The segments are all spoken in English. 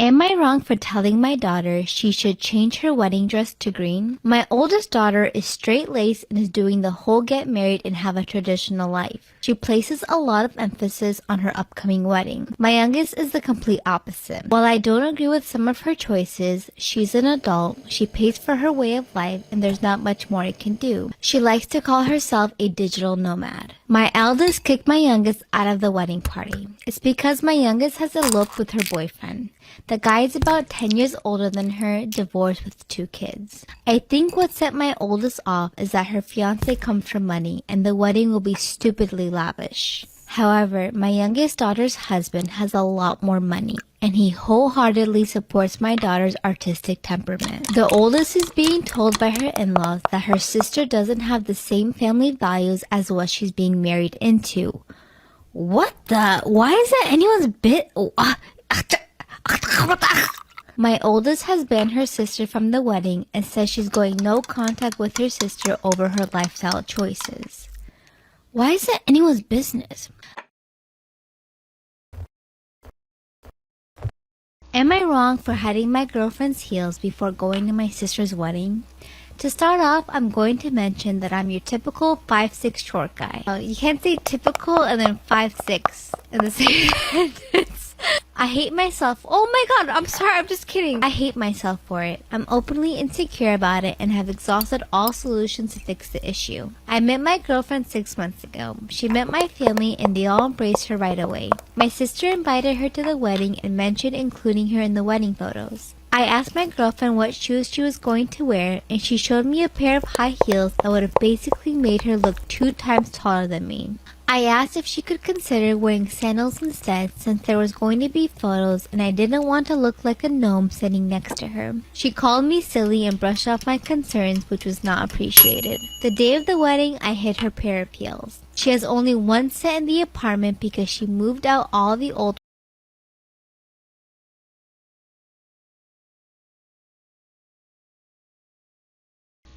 Am I wrong for telling my daughter she should change her wedding dress to green? My oldest daughter is straight-laced and is doing the whole get married and have a traditional life. She places a lot of emphasis on her upcoming wedding. My youngest is the complete opposite. While I don't agree with some of her choices, she's an adult, she pays for her way of life, and there's not much more I can do. She likes to call herself a digital nomad. My eldest kicked my youngest out of the wedding party. It's because my youngest has eloped with her boyfriend. The guy is about 10 years older than her, divorced with 2 kids. I think what set my oldest off is that her fiancé comes from money and the wedding will be stupidly lavish. However, my youngest daughter's husband has a lot more money and he wholeheartedly supports my daughter's artistic temperament. The oldest is being told by her in-laws that her sister doesn't have the same family values as what she's being married into. What the? Why is that anyone's bit? My oldest has banned her sister from the wedding and says she's going no contact with her sister over her lifestyle choices. Why is that anyone's business? Am I wrong for hiding my girlfriend's heels before going to my sister's wedding? To start off, I'm going to mention that I'm your typical 5'6" short guy. You can't say typical and then 5'6" in the same sentence. I hate myself. Oh my god, I'm sorry, I'm just kidding. I hate myself for it. I'm openly insecure about it and have exhausted all solutions to fix the issue. I met my girlfriend 6 months ago. She met my family and they all embraced her right away. My sister invited her to the wedding and mentioned including her in the wedding photos. I asked my girlfriend what shoes she was going to wear and she showed me a pair of high heels that would have basically made her look 2 times taller than me. I asked if she could consider wearing sandals instead since there was going to be photos and I didn't want to look like a gnome sitting next to her. She called me silly and brushed off my concerns, which was not appreciated. The day of the wedding, I hid her pair of heels. She has only one set in the apartment because she moved out all the old.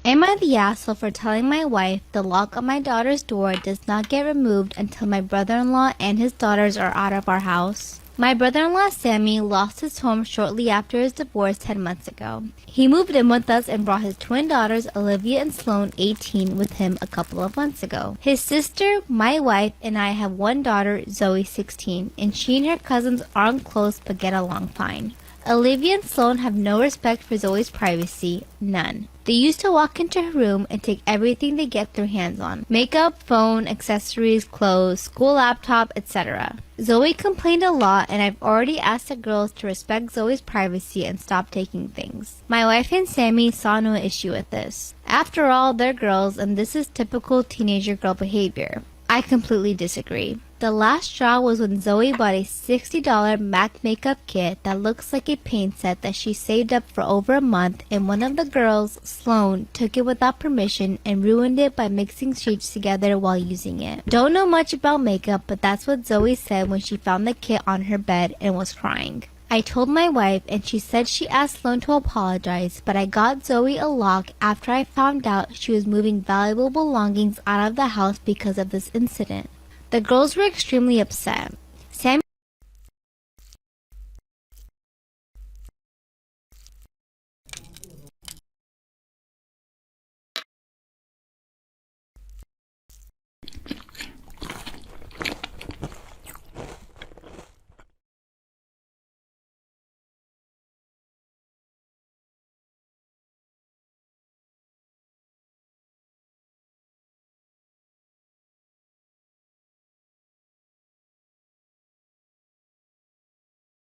Am I the asshole for telling my wife the lock on my daughter's door does not get removed until my brother-in-law and his daughters are out of our house? My brother-in-law Sammy lost his home shortly after his divorce 10 months ago. He moved in with us and brought his twin daughters Olivia and Sloane, 18, with him a couple of months ago. His sister, my wife, and I have one daughter, Zoe, 16, and she and her cousins aren't close but get along fine. Olivia and Sloane have no respect for Zoe's privacy, none. They used to walk into her room and take everything they get their hands on. Makeup, phone, accessories, clothes, school laptop, etc. Zoe complained a lot and I've already asked the girls to respect Zoe's privacy and stop taking things. My wife and Sammy saw no issue with this. After all, they're girls and this is typical teenager girl behavior. I completely disagree. The last straw was when Zoe bought a $60 MAC makeup kit that looks like a paint set that she saved up for over a month and one of the girls, Sloane, took it without permission and ruined it by mixing shades together while using it. Don't know much about makeup, but that's what Zoe said when she found the kit on her bed and was crying. I told my wife and she said she asked Sloane to apologize, but I got Zoe a lock after I found out she was moving valuable belongings out of the house because of this incident. The girls were extremely upset.